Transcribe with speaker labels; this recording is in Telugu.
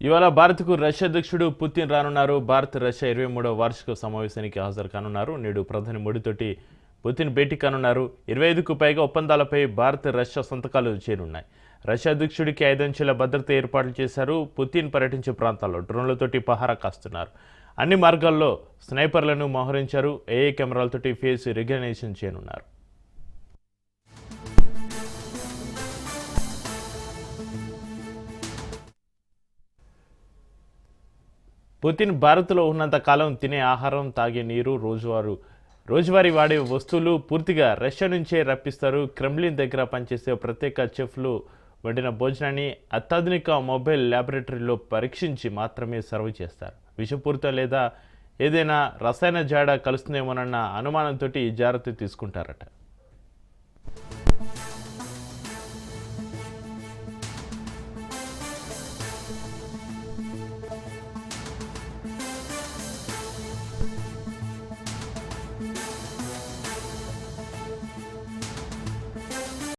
Speaker 1: ఇవాళ భారత్కు రష్యా అధ్యక్షుడు పుతిన్ రానున్నారు. భారత్ రష్యా 23వ వార్షిక సమావేశానికి హాజరు కానున్నారు. నేడు ప్రధాని మోడీతోటి పుతిన్ భేటీ కానున్నారు. 25కు పైగా ఒప్పందాలపై భారత్ రష్యా సంతకాలు చేరున్నాయి. రష్యా అధ్యక్షుడికి 5 అంచెల భద్రత ఏర్పాట్లు చేశారు. పుతిన్ పర్యటించే ప్రాంతాల్లో డ్రోన్లతోటి పహారా కాస్తున్నారు. అన్ని మార్గాల్లో స్నైపర్లను మోహరించారు. ఏఏ కెమెరాలతోటి ఫేస్ రికగ్నిషన్ చేయనున్నారు. పుతిన్ భారత్లో ఉన్నంత కాలం తినే ఆహారం, తాగే నీరు, రోజువారీ వాడే వస్తువులు పూర్తిగా రష్యా నుంచే రప్పిస్తారు. క్రెమ్లిన్ దగ్గర పనిచేసే ప్రత్యేక చెఫ్లు వండిన భోజనాన్ని అత్యాధునిక మొబైల్ ల్యాబొరేటరీలో పరీక్షించి మాత్రమే సర్వ్ చేస్తారు. విషపూరిత లేదా ఏదైనా రసాయన జాడ కలుస్తుందేమోనన్న అనుమానంతో జాగ్రత్త తీసుకుంటారట.